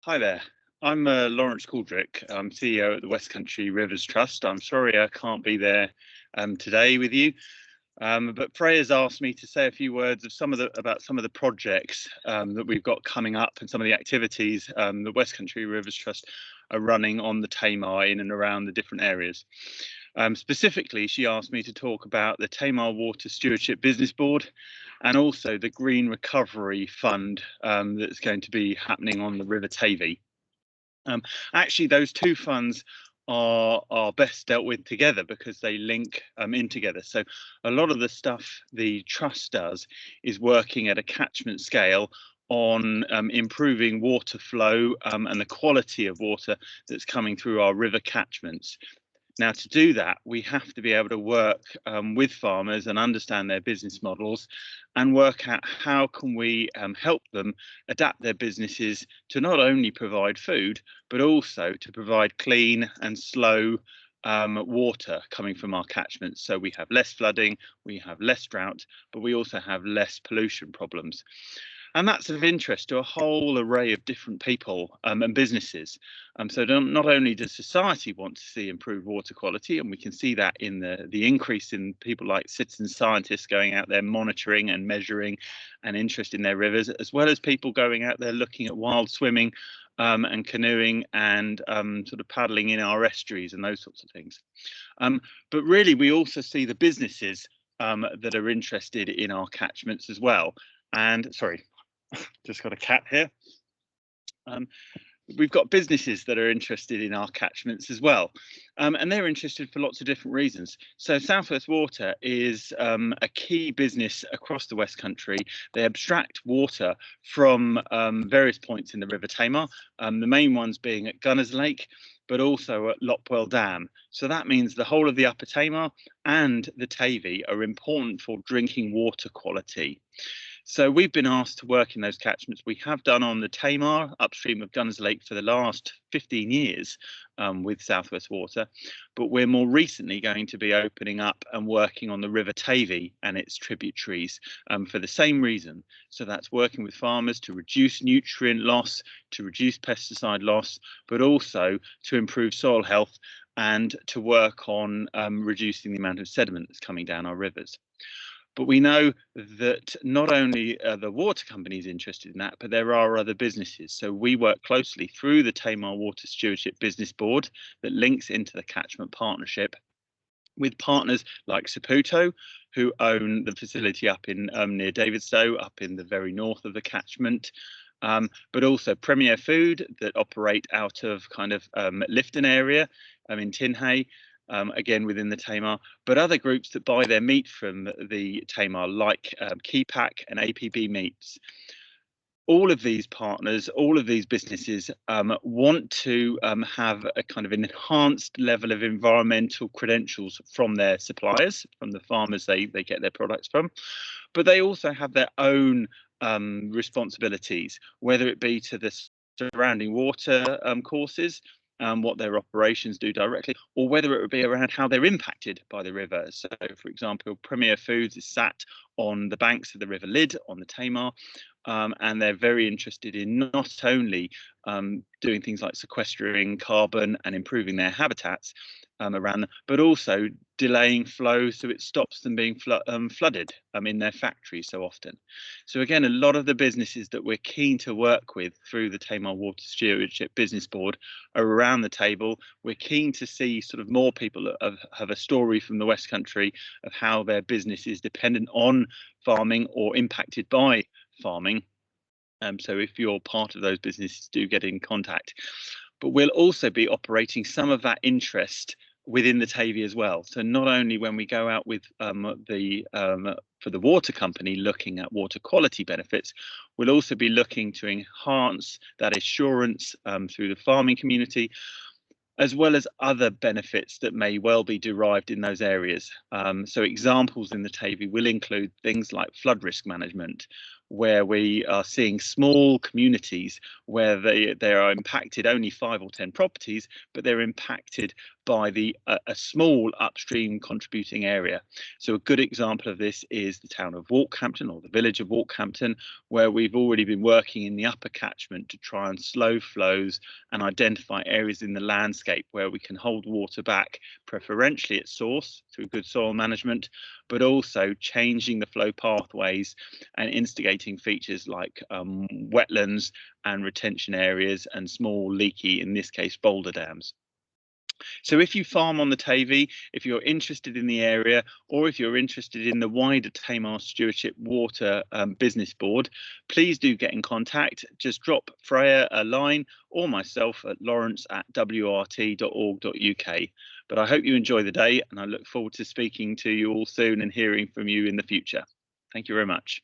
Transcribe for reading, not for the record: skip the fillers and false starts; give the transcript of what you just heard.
Hi there. I'm Lawrence Caldrick. I'm CEO at the West Country Rivers Trust. I'm sorry I can't be there today with you, but Freya's asked me to say a few words about some of the projects that we've got coming up and some of the activities the West Country Rivers Trust are running on the Tamar in and around the different areas. Specifically, she asked me to talk about the Tamar Water Stewardship Business Board and also the Green Recovery Fund that's going to be happening on the River Tavy. Actually, those two funds are best dealt with together because they link in together. So a lot of the stuff the trust does is working at a catchment scale on improving water flow and the quality of water that's coming through our river catchments. Now, to do that, we have to be able to work with farmers and understand their business models and work out how can we help them adapt their businesses to not only provide food, but also to provide clean and slow water coming from our catchments. So we have less flooding, we have less drought, but we also have less pollution problems. And that's of interest to a whole array of different people and businesses. So not only does society want to see improved water quality, and we can see that in the increase in people like citizen scientists going out there monitoring and measuring and interest in their rivers, as well as people going out there looking at wild swimming and canoeing and sort of paddling in our estuaries and those sorts of things. But really, we also see the businesses that are interested in our catchments as well. And sorry, just got a cat here. We've got businesses that are interested in our catchments as well, and they're interested for lots of different reasons. So South West Water is a key business across the West Country. They abstract water from various points in the River Tamar, the main ones being at Gunners Lake, but also at Lopwell Dam. So that means the whole of the Upper Tamar and the Tavy are important for drinking water quality. So we've been asked to work in those catchments. We have done on the Tamar upstream of Gunners Lake for the last 15 years with South West Water, but we're more recently going to be opening up and working on the River Tavy and its tributaries for the same reason. So that's working with farmers to reduce nutrient loss, to reduce pesticide loss, but also to improve soil health and to work on reducing the amount of sediment that's coming down our rivers. But we know that not only are the water companies interested in that, but there are other businesses. So we work closely through the Tamar Water Stewardship Business Board that links into the Catchment Partnership with partners like Saputo, who own the facility up in near Davidstow, up in the very north of the catchment. But also Premier Food that operate out of kind of Lifton area in Tinhay. Again within the Tamar, but other groups that buy their meat from the Tamar, like Keypack and APB Meats. All of these partners, all of these businesses want to have a kind of enhanced level of environmental credentials from their suppliers, from the farmers they get their products from, but they also have their own responsibilities, whether it be to the surrounding water courses, what their operations do directly, or whether it would be around how they're impacted by the river. So, for example, Premier Foods is sat on the banks of the River Lid on the Tamar, and they're very interested in not only doing things like sequestering carbon and improving their habitats around them, but also delaying flow so it stops them being flooded in their factories so often. So again, a lot of the businesses that we're keen to work with through the Tamar Water Stewardship Business Board are around the table. We're keen to see sort of more people that have a story from the West Country of how their business is dependent on farming or impacted by farming. So if you're part of those businesses, do get in contact. But we'll also be operating some of that interest within the Tavy as well. So not only when we go out with for the water company looking at water quality benefits, we'll also be looking to enhance that assurance through the farming community, as well as other benefits that may well be derived in those areas. So examples in the Tavy will include things like flood risk management, where we are seeing small communities where they are impacted only 5 or 10 properties, but they're impacted by a small upstream contributing area. So a good example of this is the town of Walkhampton, or the village of Walkhampton, where we've already been working in the upper catchment to try and slow flows and identify areas in the landscape where we can hold water back, preferentially at source through good soil management, but also changing the flow pathways and instigating features like wetlands and retention areas and small leaky, in this case, boulder dams. So if you farm on the Tavy, if you're interested in the area, or if you're interested in the wider Tamar Stewardship Water Business Board, please do get in contact. Just drop Freya a line or myself at lawrence@wrt.org.uk. But I hope you enjoy the day, and I look forward to speaking to you all soon and hearing from you in the future. Thank you very much.